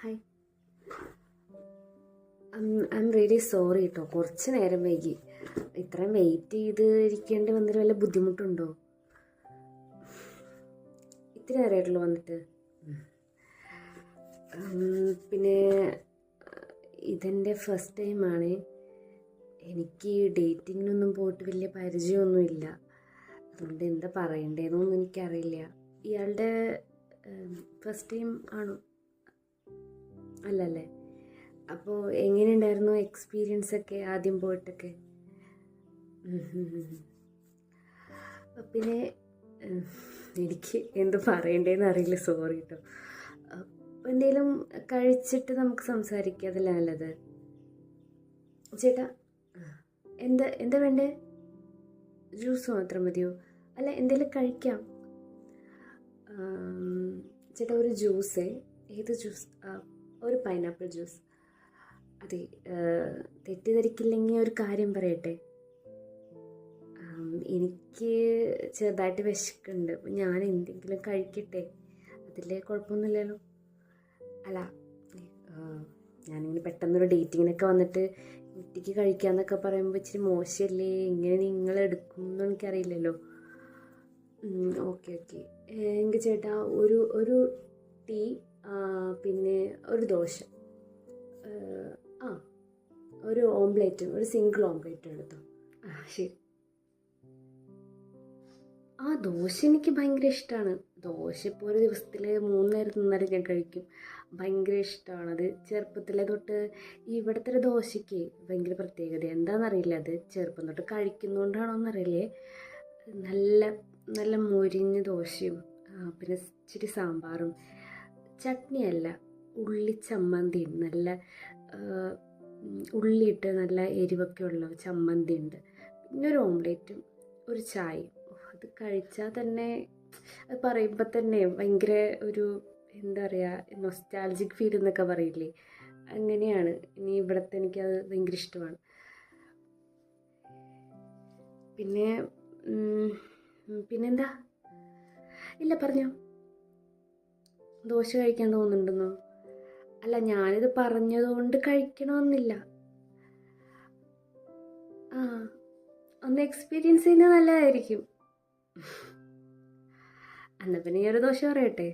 Hi. I am really sorry കേട്ടോ, കുറച്ച് നേരം വൈകി. ഇത്രയും വെയിറ്റ് ചെയ്ത് ഇരിക്കേണ്ടി വന്നൊരു വല്ല ബുദ്ധിമുട്ടുണ്ടോ? ഇത്തിരി നേരമായിട്ടുള്ളൂ വന്നിട്ട്. പിന്നെ ഇതെൻ്റെ ഫസ്റ്റ് ടൈമാണ്. എനിക്ക് ഡേറ്റിങ്ങിനൊന്നും പോയിട്ട് വലിയ പരിചയമൊന്നുമില്ല. അതുകൊണ്ട് എന്താ പറയണ്ടേന്നൊന്നും എനിക്കറിയില്ല. ഇയാളുടെ ഫസ്റ്റ് ടൈം ആണോ? അല്ലല്ലേ? അപ്പോൾ എങ്ങനെയുണ്ടായിരുന്നു എക്സ്പീരിയൻസൊക്കെ ആദ്യം പോയിട്ടൊക്കെ? പിന്നെ എനിക്ക് എന്ത് പറയണ്ടേന്ന് അറിയില്ല, സോറി കേട്ടോ. എന്തെങ്കിലും കഴിച്ചിട്ട് നമുക്ക് സംസാരിക്കാം, അതല്ല നല്ലത്. ചേട്ടാ, എന്താ വേണ്ടേ? ജ്യൂസ് മാത്രം മതിയോ? അല്ല, എന്തെങ്കിലും കഴിക്കാം. ചേട്ടാ, ഒരു ജ്യൂസേ. ഏത് ജ്യൂസ്? ഒരു പൈനാപ്പിൾ ജ്യൂസ്. അതെ, തെറ്റിദ്ധരിക്കില്ലെങ്കിൽ ഒരു കാര്യം പറയട്ടെ. എനിക്ക് ചെറുതായിട്ട് വിശക്കുന്നുണ്ട്. അപ്പം ഞാൻ എന്തെങ്കിലും കഴിക്കട്ടെ, അതിൽ കുഴപ്പമൊന്നുമില്ലല്ലോ? അല്ല, ഞാനിങ്ങനെ പെട്ടെന്നൊരു ഡേറ്റിങ്ങിനൊക്കെ വന്നിട്ട് കുട്ടിക്ക് കഴിക്കാമെന്നൊക്കെ പറയുമ്പോൾ ഇച്ചിരി മോശമല്ലേ? ഇങ്ങനെ നിങ്ങൾ എടുക്കും എന്ന് എനിക്കറിയില്ലല്ലോ. Okay okay. എങ്കിൽ ചേട്ടാ ഒരു ടീ, പിന്നെ ഒരു ദോശ, ഒരു ഓംപ്ലേറ്റും, ഒരു സിംഗിൾ ഓംപ്ലേറ്റും എടുത്തോ. ശരി. ദോശ എനിക്ക് ഭയങ്കര ഇഷ്ടമാണ്. ദോശ ഇപ്പോൾ ഒരു ദിവസത്തിൽ 3 നേരം തിന്നാലും ഞാൻ കഴിക്കും. ഭയങ്കര ഇഷ്ടമാണ്. അത് ചെറുപ്പത്തിലെ തൊട്ട് ഇവിടുത്തെ ദോശയ്ക്ക് ഭയങ്കര പ്രത്യേകത എന്താണെന്നറിയില്ല. അത് ചെറുപ്പം തൊട്ട് കഴിക്കുന്നതുകൊണ്ടാണോയെന്നറിയില്ലേ, നല്ല നല്ല മൊരിഞ്ഞ ദോശയും പിന്നെ ഇച്ചിരി സാമ്പാറും, ചട്നിയല്ല, ഉള്ളിച്ചമ്മന്തിയും, നല്ല ഉള്ളിയിട്ട് നല്ല എരിവൊക്കെ ഉള്ള ചമ്മന്തി ഉണ്ട്, പിന്നെ ഒരു ഓംലേറ്റും ഒരു ചായയും. അത് കഴിച്ചാൽ തന്നെ, അത് പറയുമ്പോൾ തന്നെ ഭയങ്കര ഒരു എന്താ പറയുക, നൊസ്റ്റാൾജിക് ഫീൽ എന്നൊക്കെ പറയില്ലേ, അങ്ങനെയാണ്. ഇനി ഇവിടുത്തെ എനിക്കത് ഭയങ്കര ഇഷ്ടമാണ്. പിന്നെന്താ? ഇല്ല, പറഞ്ഞോ. ദോശ കഴിക്കാൻ തോന്നുന്നുണ്ടെന്നോ? അല്ല, ഞാനിത് പറഞ്ഞതുകൊണ്ട് കഴിക്കണമെന്നില്ല. ഒന്ന് എക്സ്പീരിയൻസ് ചെയ്യുന്നത് നല്ലതായിരിക്കും. എന്നാൽ പിന്നെ ഈ ഒരു ദോശ പറയട്ടെ.